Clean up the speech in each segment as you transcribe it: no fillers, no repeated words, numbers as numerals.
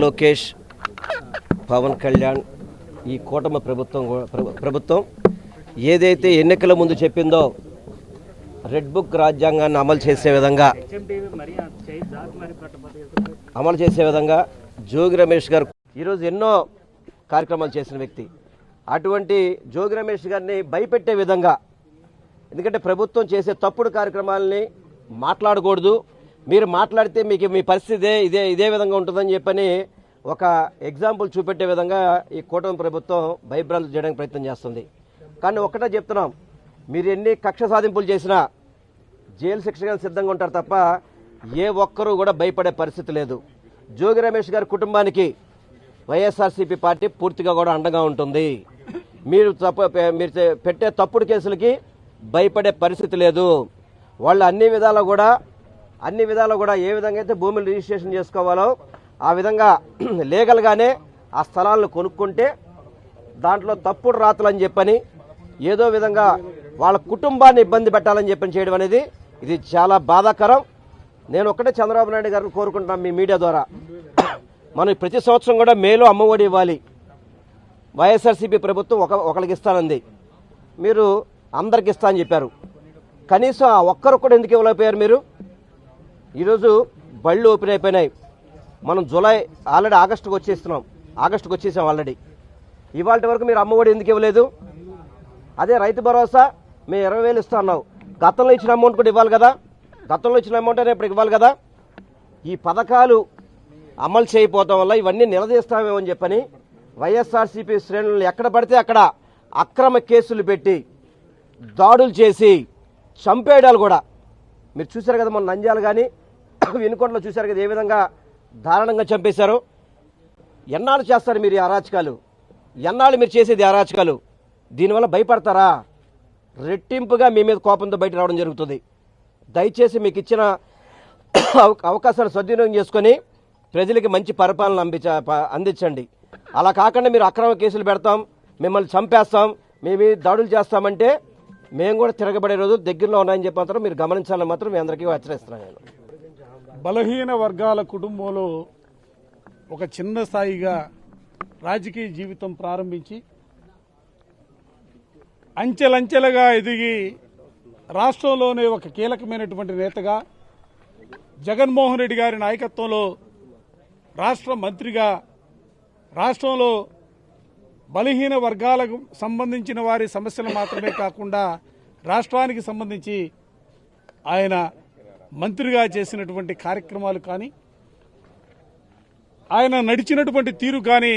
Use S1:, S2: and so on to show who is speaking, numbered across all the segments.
S1: లోకేష్, పవన్ కళ్యాణ్, ఈ కూటమి ప్రభుత్వం ఏదైతే ఎన్నికల ముందు చెప్పిందో రెడ్ బుక్ రాజ్యాంగాన్ని అమలు చేసే విధంగా జోగి రమేష్ గారు ఈరోజు ఎన్నో కార్యక్రమాలు చేసిన వ్యక్తి. అటువంటి జోగి రమేష్ గారిని భయపెట్టే విధంగా, ఎందుకంటే ప్రభుత్వం చేసే తప్పుడు కార్యక్రమాలని మాట్లాడకూడదు, మీరు మాట్లాడితే మీకు మీ పరిస్థితి ఇదే విధంగా ఉంటుందని చెప్పని ఒక ఎగ్జాంపుల్ చూపెట్టే విధంగా ఈ కూటమి ప్రభుత్వం భయభ్రాంతులు చేయడానికి ప్రయత్నం చేస్తుంది. కానీ ఒక్కటే చెప్తున్నాం, మీరు ఎన్ని కక్ష సాధింపులు చేసినా జైలు శిక్షగా సిద్ధంగా ఉంటారు తప్ప ఏ ఒక్కరూ కూడా భయపడే పరిస్థితి లేదు. జోగి రమేష్ గారి కుటుంబానికి వైఎస్ఆర్సీపీ పార్టీ పూర్తిగా కూడా అండగా ఉంటుంది. మీరు పెట్టే తప్పుడు కేసులకి భయపడే పరిస్థితి లేదు. వాళ్ళు అన్ని విధాలా కూడా ఏ విధంగా అయితే భూములు రిజిస్ట్రేషన్ చేసుకోవాలో ఆ విధంగా లీగల్గానే ఆ స్థలాలను కొనుక్కుంటే దాంట్లో తప్పుడు రాతలని చెప్పని ఏదో విధంగా వాళ్ళ కుటుంబాన్ని ఇబ్బంది పెట్టాలని చెప్పని చేయడం అనేది ఇది చాలా బాధాకరం. నేను ఒక్కటే చంద్రబాబు నాయుడు గారిని కోరుకుంటున్నాను మీ మీడియా ద్వారా, మనం ప్రతి సంవత్సరం కూడా మేలో అమ్మఒడి ఇవ్వాలి. వైఎస్ఆర్సీపీ ప్రభుత్వం ఒకరికి ఇస్తానంది, మీరు అందరికి ఇస్తా అని చెప్పారు. కనీసం ఆ ఒక్కరు కూడా ఎందుకు ఇవ్వలేకపోయారు మీరు? ఈరోజు బళ్ళు ఓపెన్ అయిపోయినాయి. మనం జూలై ఆల్రెడీ ఆగస్టుకు వచ్చేసాం ఆల్రెడీ. ఇవాళ వరకు మీరు అమ్మఒడి ఎందుకు ఇవ్వలేదు? అదే రైతు భరోసా మేము 20,000 ఇస్తా అన్నావు. గతంలో ఇచ్చిన అమౌంట్ కూడా ఇవ్వాలి కదా, గతంలో ఇచ్చిన అమౌంట్ అయినా ఇప్పుడు ఇవ్వాలి కదా. ఈ పథకాలు అమలు చేయకపోవడం వల్ల ఇవన్నీ నిలదీస్తామేమో అని చెప్పని వైఎస్ఆర్సీపీ శ్రేణులను ఎక్కడ పడితే అక్కడ అక్రమ కేసులు పెట్టి దాడులు చేసి చంపేయడాలు కూడా మీరు చూశారు కదా. మన నంద్యాల కానీ వినుకొండలో చూశారు కదా ఏ విధంగా దారుణంగా చంపేశారు. ఎన్నాళ్ళు చేస్తారు మీరు ఈ అరాచకాలు? ఎన్నాళ్ళు మీరు చేసేది అరాచకాలు? దీనివల్ల భయపడతారా? రెట్టింపుగా మీ మీద కోపంతో బయట రావడం జరుగుతుంది. దయచేసి మీకు ఇచ్చిన అవకాశాన్ని సద్వినియోగం చేసుకొని ప్రజలకి మంచి పరిపాలన అందించండి. అలా కాకుండా మీరు అక్రమ కేసులు పెడతాం, మిమ్మల్ని చంపేస్తాం, మేము దాడులు చేస్తామంటే మేము కూడా తిరగబడే రోజు దగ్గరలో ఉన్నాయని చెప్పి మాత్రం మీరు గమనించాలని మాత్రం మీ అందరికీ హెచ్చరిస్తున్నాను. నేను
S2: బలహీన వర్గాల కుటుంబంలో ఒక చిన్న స్థాయిగా రాజకీయ జీవితం ప్రారంభించి అంచెలంచెలుగా ఎదిగి రాష్ట్రంలోనే ఒక కీలకమైనటువంటి నేతగా జగన్మోహన్ రెడ్డి గారి నాయకత్వంలో రాష్ట్ర మంత్రిగా రాష్ట్రంలో బలహీన వర్గాలకు సంబంధించిన వారి సమస్యలు మాత్రమే కాకుండా రాష్ట్రానికి సంబంధించి ఆయన మంత్రిగా చేసినటువంటి కార్యక్రమాలు కానీ ఆయన నడిచినటువంటి తీరు కానీ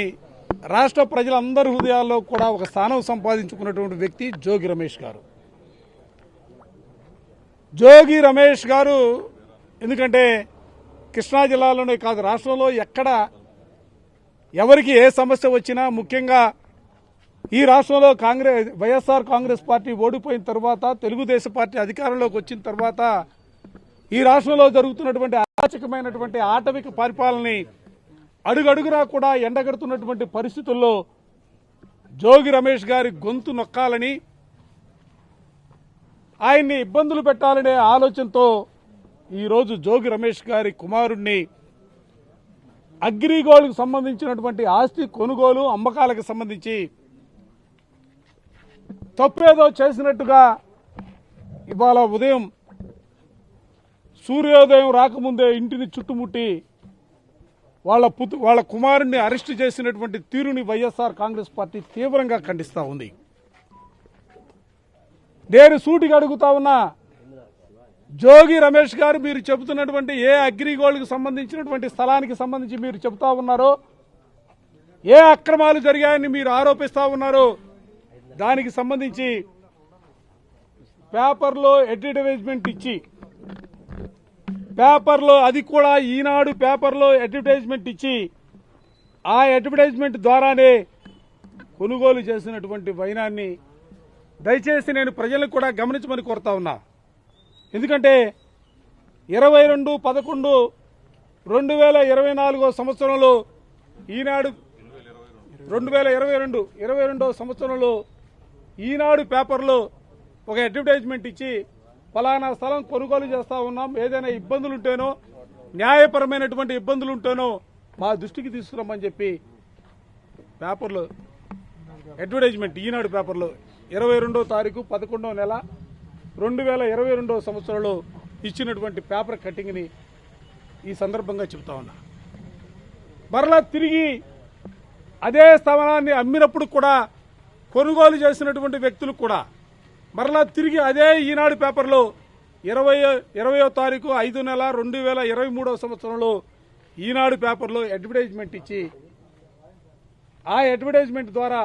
S2: రాష్ట్ర ప్రజలందరి హృదయాల్లో కూడా ఒక స్థానం సంపాదించుకున్నటువంటి వ్యక్తి జోగి రమేష్ గారు. జోగి రమేష్ గారు ఎందుకంటే కృష్ణా జిల్లాలోనే కాదు రాష్ట్రంలో ఎక్కడ ఎవరికి ఏ సమస్య వచ్చినా ముఖ్యంగా ఈ రాష్ట్రంలో వైఎస్ఆర్ కాంగ్రెస్ పార్టీ ఓడిపోయిన తర్వాత తెలుగుదేశం పార్టీ అధికారంలోకి వచ్చిన తర్వాత ఈ రాష్ట్రంలో జరుగుతున్నటువంటి అరాచకమైనటువంటి ఆటవిక పరిపాలనని అడుగడుగునా కూడా ఎండగడుతున్నటువంటి పరిస్థితుల్లో జోగి రమేష్ గారి గొంతు నొక్కాలని ఆయన్ని ఇబ్బందులు పెట్టాలనే ఆలోచనతో ఈరోజు జోగి రమేష్ గారి కుమారుణ్ణి అగ్రిగోల్డ్కు సంబంధించినటువంటి ఆస్తి కొనుగోలు అమ్మకాలకు సంబంధించి తప్పేదో చేసినట్టుగా ఇవాళ ఉదయం సూర్యోదయం రాకముందే ఇంటిని చుట్టుముట్టి వాళ్ళ కుమారుణ్ణి అరెస్టు చేసినటువంటి తీరుని వైఎస్ఆర్ కాంగ్రెస్ పార్టీ తీవ్రంగా ఖండిస్తూ ఉంది. నేను సూటిగా అడుగుతా ఉన్నా, జోగి రమేష్ గారు మీరు చెబుతున్నటువంటి ఏ అగ్రిగోల్డ్కి సంబంధించినటువంటి స్థలానికి సంబంధించి మీరు చెబుతా ఉన్నారో, ఏ అక్రమాలు జరిగాయని మీరు ఆరోపిస్తా ఉన్నారో దానికి సంబంధించి పేపర్లో అడ్వర్టైజ్మెంట్ ఇచ్చి అది కూడా ఈనాడు పేపర్లో అడ్వర్టైజ్మెంట్ ఇచ్చి ఆ అడ్వర్టైజ్మెంట్ ద్వారానే కొనుగోలు చేసినటువంటి వైనాన్ని దయచేసి నేను ప్రజలకు కూడా గమనించమని కోరుతా ఉన్నా. ఎందుకంటే 22/11/2024 సంవత్సరంలో ఈనాడు 2022 సంవత్సరంలో ఈనాడు పేపర్లో ఒక అడ్వర్టైజ్మెంట్ ఇచ్చి ఫలానా స్థలం కొనుగోలు చేస్తా ఉన్నాం, ఏదైనా ఇబ్బందులుంటేనో న్యాయపరమైనటువంటి ఇబ్బందులుంటేనో మా దృష్టికి తీసుకురమ్మని చెప్పి పేపర్లో అడ్వర్టైజ్మెంట్ ఈనాడు పేపర్లో 22వ తారీఖు 11వ నెల 2022 సంవత్సరంలో ఇచ్చినటువంటి పేపర్ కటింగ్ని ఈ సందర్భంగా చెప్తా ఉన్నా. మరలా తిరిగి అదే స్థానాన్ని అమ్మినప్పుడు కూడా కొనుగోలు చేసినటువంటి వ్యక్తులు కూడా మరలా తిరిగి అదే ఈనాడు పేపర్లో 20వ తారీఖు 5వ నెల 2023 సంవత్సరంలో ఈనాడు పేపర్లో అడ్వర్టైజ్మెంట్ ఇచ్చి ఆ అడ్వర్టైజ్మెంట్ ద్వారా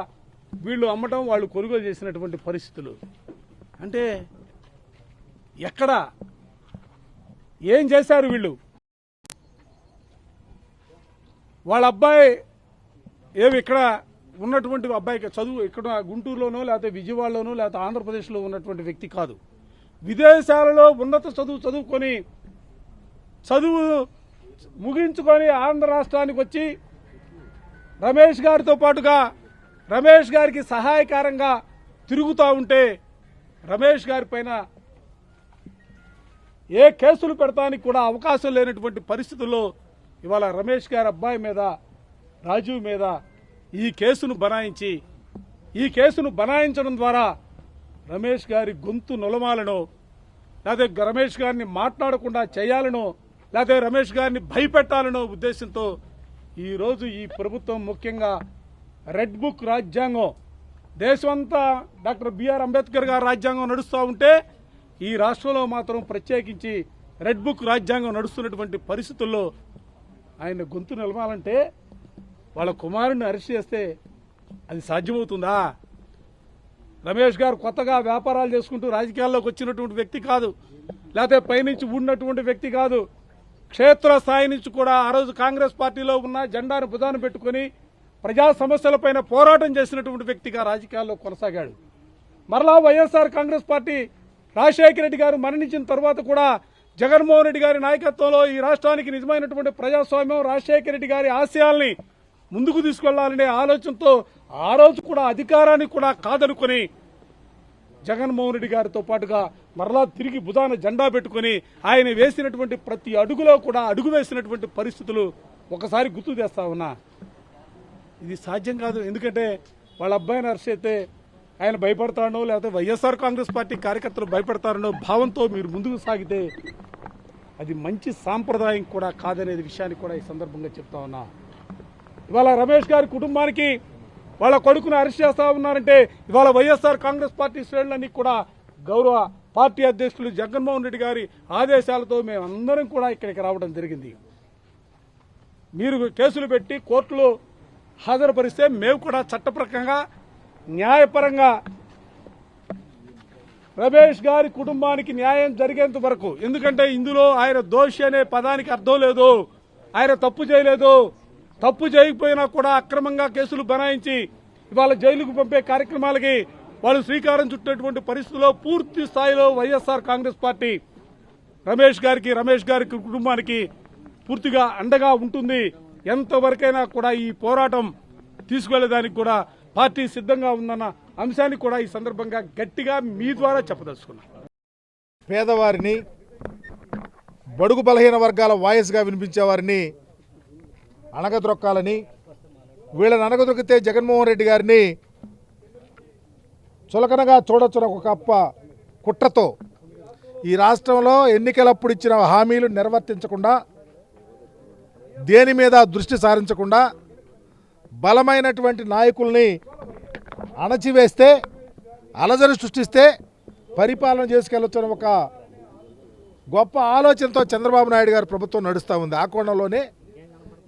S2: వీళ్ళు అమ్మటం, వాళ్ళు కొనుగోలు చేసినటువంటి పరిస్థితులు. అంటే ఎక్కడ ఏం చేశారు వీళ్ళు? వాళ్ళ అబ్బాయి ఏమి ఇక్కడ ఉన్నటువంటి అబ్బాయికి చదువు ఇక్కడ గుంటూరులోనో లేకపోతే విజయవాడలోనో లేకపోతే ఆంధ్రప్రదేశ్లో ఉన్నటువంటి వ్యక్తి కాదు. విదేశాలలో ఉన్నత చదువుకొని చదువు ముగించుకొని ఆంధ్ర రాష్ట్రానికి వచ్చి రమేష్ గారితో పాటుగా రమేష్ గారికి సహాయకారంగా తిరుగుతూ ఉంటే రమేష్ గారి పైన ఏ కేసులు పెడతానికి కూడా అవకాశం లేనటువంటి పరిస్థితుల్లో ఇవాళ రమేష్ గారి అబ్బాయి మీద, రాజీవ్ మీద ఈ కేసును బనాయించడం ద్వారా రమేష్ గారి గొంతు నొలమాలనో లేకపోతే రమేష్ గారిని మాట్లాడకుండా చేయాలనో లేకపోతే రమేష్ గారిని భయపెట్టాలనో ఉద్దేశంతో ఈరోజు ఈ ప్రభుత్వం ముఖ్యంగా రెడ్ బుక్ రాజ్యాంగం, దేశమంతా డాక్టర్ బిఆర్ అంబేద్కర్ గారి రాజ్యాంగం నడుస్తూ ఉంటే ఈ రాష్ట్రంలో మాత్రం ప్రత్యేకించి రెడ్ బుక్ రాజ్యాంగం నడుస్తున్నటువంటి పరిస్థితుల్లో ఆయన గొంతు నిలవాలంటే వాళ్ళ కుమారుడిని అరెస్ట్ చేస్తే అది సాధ్యమవుతుందా? రమేష్ గారు కొత్తగా వ్యాపారాలు చేసుకుంటూ రాజకీయాల్లోకి వచ్చినటువంటి వ్యక్తి కాదు, లేకపోతే పైనుంచి ఉన్నటువంటి వ్యక్తి కాదు. క్షేత్రస్థాయి నుంచి కూడా ఆ రోజు కాంగ్రెస్ పార్టీలో ఉన్న జెండాను భుజాన పెట్టుకుని ప్రజా సమస్యలపైన పోరాటం చేసినటువంటి వ్యక్తిగా రాజకీయాల్లో కొనసాగాడు. మరలా వైఎస్ఆర్ కాంగ్రెస్ పార్టీ రాజశేఖర రెడ్డి గారు మరణించిన తర్వాత కూడా జగన్మోహన్ రెడ్డి గారి నాయకత్వంలో ఈ రాష్ట్రానికి నిజమైనటువంటి ప్రజాస్వామ్యం, రాజశేఖర రెడ్డి గారి ఆశయాల్ని ముందుకు తీసుకెళ్లాలనే ఆలోచనతో ఆ రోజు కూడా అధికారాన్ని కూడా కాదనుకుని జగన్మోహన్ రెడ్డి గారితో పాటుగా మరలా తిరిగి భుజాన జెండా పెట్టుకుని ఆయన వేసినటువంటి ప్రతి అడుగులో కూడా అడుగు వేసినటువంటి పరిస్థితులు ఒకసారి గుర్తు చేస్తా ఉన్నా. ఇది సాధ్యం కాదు. ఎందుకంటే వాళ్ళ అబ్బాయిని అరెస్ట్ అయితే ఆయన భయపడతాడో లేకపోతే వైఎస్ఆర్ కాంగ్రెస్ పార్టీ కార్యకర్తలు భయపడతారనో భావంతో మీరు ముందుకు సాగితే అది మంచి సాంప్రదాయం కూడా కాదనేది విషయాన్ని కూడా ఈ సందర్భంగా చెప్తా ఉన్నా. ఇవాళ రమేష్ గారి కుటుంబానికి వాళ్ళ కొడుకును అరెస్ట్ చేస్తా ఉన్నారంటే ఇవాళ వైఎస్ఆర్ కాంగ్రెస్ పార్టీ శ్రేణులన్నీ కూడా గౌరవ పార్టీ అధ్యక్షులు జగన్మోహన్ రెడ్డి గారి ఆదేశాలతో మేమందరం కూడా ఇక్కడికి రావడం జరిగింది. మీరు కేసులు పెట్టి కోర్టులో హాజరుపరిస్తే మేము కూడా చట్టపరంగా న్యాయపరంగా రమేష్ గారి కుటుంబానికి న్యాయం జరిగేంత వరకు, ఎందుకంటే ఇందులో ఆయన దోషి అనే పదానికి అర్థం లేదు. ఆయన తప్పు చేయలేదు. తప్పు చేయకపోయినా కూడా అక్రమంగా కేసులు బనాయించి ఇవాళ జైలుకు పంపే కార్యక్రమాలకి వాళ్ళు శ్రీకారం చుట్టినటువంటి పరిస్థితుల్లో పూర్తి స్థాయిలో వైఎస్ఆర్ కాంగ్రెస్ పార్టీ రమేష్ గారి కుటుంబానికి పూర్తిగా అండగా ఉంటుంది. ఎంతవరకైనా కూడా ఈ పోరాటం తీసుకువెళ్లేదానికి కూడా పార్టీ సిద్ధంగా ఉందన్న అంశాన్ని కూడా ఈ సందర్భంగా గట్టిగా మీ ద్వారా చెప్పదలుచుకున్నాను.
S3: పేదవారిని, బడుగు బలహీన వర్గాల వాయిస్గా వినిపించే వారిని అణగద్రొక్కాలని, వీళ్ళని అణగదొక్కితే జగన్మోహన్ రెడ్డి గారిని చులకనగా చూడొచ్చున ఒక కప్ప కుట్రతో ఈ రాష్ట్రంలో ఎన్నికలప్పుడు ఇచ్చిన హామీలు నిర్వర్తించకుండా, దేని మీద దృష్టి సారించకుండా బలమైనటువంటి నాయకుల్ని అణచివేస్తే, అలజడి సృష్టిస్తే పరిపాలన చేసుకెళ్ళొచ్చని ఒక గొప్ప ఆలోచనతో చంద్రబాబు నాయుడు గారి ప్రభుత్వం నడుస్తూ ఉంది. ఆ కోణంలోనే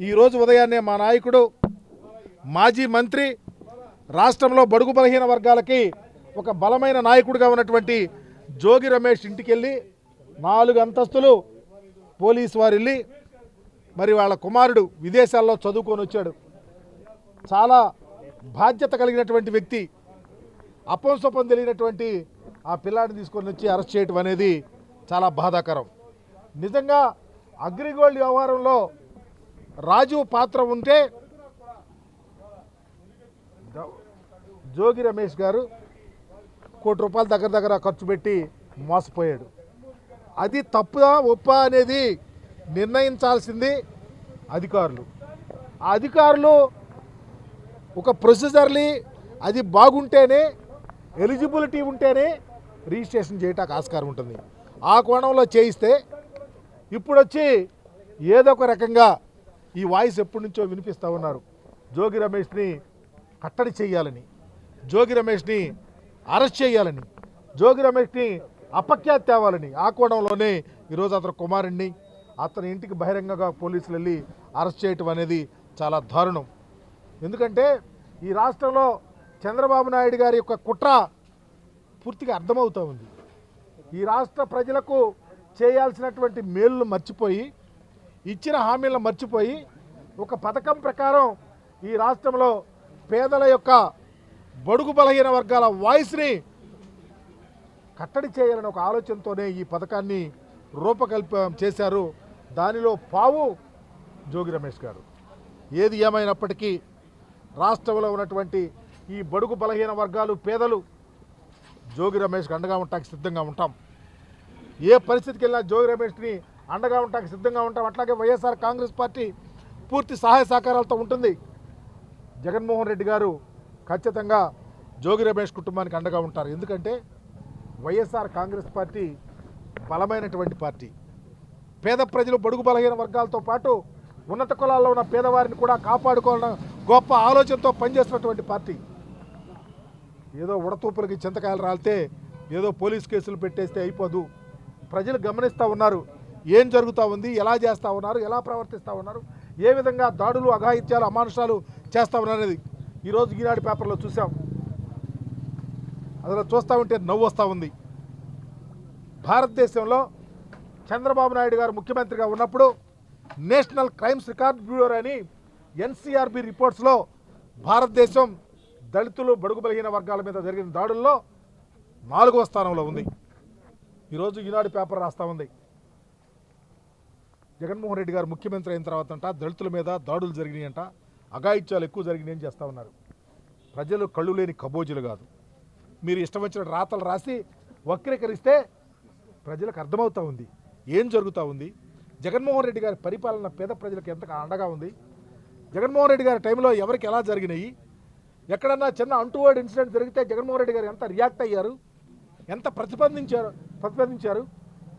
S3: ఈరోజు ఉదయాన్నే మా నాయకుడు, మాజీ మంత్రి, రాష్ట్రంలో బడుగు బలహీన వర్గాలకి ఒక బలమైన నాయకుడిగా ఉన్నటువంటి జోగి రమేష్ ఇంటికి వెళ్ళి 4 అంతస్తులు పోలీసు వారు వెళ్ళి మరి వాళ్ళ కుమారుడు విదేశాల్లో చదువుకొని వచ్చాడు. చాలా బాధ్యత కలిగినటువంటి వ్యక్తి, అపంసొప్పం తెలియనటువంటి ఆ పిల్లాడిని తీసుకొని వచ్చి అరెస్ట్ చేయడం అనేది చాలా బాధాకరం. నిజంగా అగ్రిగోల్డ్ వ్యవహారంలో రాజు పాత్ర ఉంటే జోగి రమేష్ గారు ₹1 కోటి దగ్గర ఖర్చు పెట్టి మోసపోయాడు. అది తప్పుదా ఒప్పా అనేది నిర్ణయించాల్సింది అధికారులు. ఆ అధికారులు ఒక ప్రొసీజర్లీ అది బాగుంటేనే ఎలిజిబిలిటీ ఉంటేనే రిజిస్ట్రేషన్ చేయటానికి ఆస్కారం ఉంటుంది. ఆ కోణంలో చేయిస్తే ఇప్పుడు వచ్చి ఏదో ఒక రకంగా ఈ వాయిస్ ఎప్పటి నుంచో వినిపిస్తూ ఉన్నారు. జోగి రమేష్ని కట్టడి చేయాలని, జోగి రమేష్ని అరెస్ట్ చేయాలని, జోగి రమేష్ని అపఖ్యాతి తేవాలని. ఆ కోణంలోనే ఈరోజు అతని కుమారుణ్ణి అతని ఇంటికి బహిరంగంగా పోలీసులు వెళ్ళి అరెస్ట్ చేయటం అనేది చాలా దారుణం. ఎందుకంటే ఈ రాష్ట్రంలో చంద్రబాబు నాయుడు గారి యొక్క కుట్ర పూర్తిగా అర్థమవుతూ ఉంది. ఈ రాష్ట్ర ప్రజలకు చేయాల్సినటువంటి మేలును మర్చిపోయి, ఇచ్చిన హామీలను మర్చిపోయి, ఒక పథకం ప్రకారం ఈ రాష్ట్రంలో పేదల యొక్క బడుగు బలహీన వర్గాల వాయిస్ని కట్టడి చేయాలని ఒక ఆలోచనతోనే ఈ పథకాన్ని రూపకల్పన చేశారు. దానిలో పావు జోగి రమేష్ గారు. ఏది ఏమైనప్పటికీ రాష్ట్రంలో ఉన్నటువంటి ఈ బడుగు బలహీన వర్గాలు, పేదలు జోగి రమేష్కి అండగా ఉండటానికి సిద్ధంగా ఉంటాం. ఏ పరిస్థితికి వెళ్ళినా జోగి రమేష్ని అండగా ఉండటానికి సిద్ధంగా ఉంటాం. అట్లాగే వైఎస్ఆర్ కాంగ్రెస్ పార్టీ పూర్తి సహాయ సహకారాలతో ఉంటుంది. జగన్మోహన్ రెడ్డి గారు ఖచ్చితంగా జోగి రమేష్ కుటుంబానికి అండగా ఉంటారు. ఎందుకంటే వైఎస్ఆర్ కాంగ్రెస్ పార్టీ బలమైనటువంటి పార్టీ. పేద ప్రజలు, బడుగు బలహీన వర్గాలతో పాటు ఉన్నత కులాల్లో ఉన్న పేదవారిని కూడా కాపాడుకోవాలన్న గొప్ప ఆలోచనతో పనిచేస్తున్నటువంటి పార్టీ. ఏదో ఉడతూపులకి చింతకాయలు రాలితే ఏదో పోలీస్ కేసులు పెట్టేస్తే అయిపోదు. ప్రజలు గమనిస్తూ ఉన్నారు ఏం జరుగుతూ ఉంది, ఎలా చేస్తూ ఉన్నారు, ఎలా ప్రవర్తిస్తూ ఉన్నారు, ఏ విధంగా దాడులు, అఘాయిత్యాలు, అమానుషాలు చేస్తూ ఉన్నారు అనేది ఈరోజు ఈనాడు పేపర్లో చూసాం. అసలు చూస్తూ ఉంటే నవ్వు వస్తూ ఉంది. భారతదేశంలో చంద్రబాబు నాయుడు గారు ముఖ్యమంత్రిగా ఉన్నప్పుడు నేషనల్ క్రైమ్స్ రికార్డ్ బ్యూరో అని ఎన్సీఆర్బీ రిపోర్ట్స్లో భారతదేశం దళితులు, బడుగు బలహీన వర్గాల మీద జరిగిన దాడుల్లో 4వ స్థానంలో ఉంది. ఈరోజు ఈనాడు పేపర్ రాస్తూ ఉంది, జగన్మోహన్ రెడ్డి గారు ముఖ్యమంత్రి అయిన తర్వాత అంట దళితుల మీద దాడులు జరిగినాయంట, అఘాయిత్యాలు ఎక్కువ జరిగినాయని చేస్తూ ఉన్నారు. ప్రజలు కళ్ళు లేని కబోజీలు కాదు. మీరు ఇష్టం వచ్చిన రాతలు రాసి వక్రీకరిస్తే ప్రజలకు అర్థమవుతూ ఉంది ఏం జరుగుతూ ఉంది. జగన్మోహన్ రెడ్డి గారి పరిపాలన పేద ప్రజలకు ఎంత అండగా ఉంది. జగన్మోహన్ రెడ్డి గారి టైంలో ఎవరికి ఎలా జరిగినాయి, ఎక్కడన్నా చిన్న అంటువర్డ్ ఇన్సిడెంట్ జరిగితే జగన్మోహన్ రెడ్డి గారు ఎంత రియాక్ట్ అయ్యారు, ఎంత ప్రతిస్పందించారు,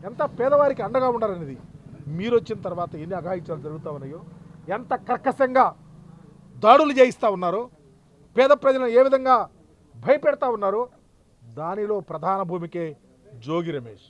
S3: ఎంత పేదవారికి అండగా ఉండాలనేది మీరు వచ్చిన తర్వాత ఎన్ని అఘాయిత్యాలు జరుగుతూ ఉన్నాయో, ఎంత కర్కశంగా దాడులు చేయిస్తూ ఉన్నారో, పేద ప్రజలను ఏ విధంగా భయపెడతా ఉన్నారో, దానిలో ప్రధాన భూమికే జోగి రమేష్.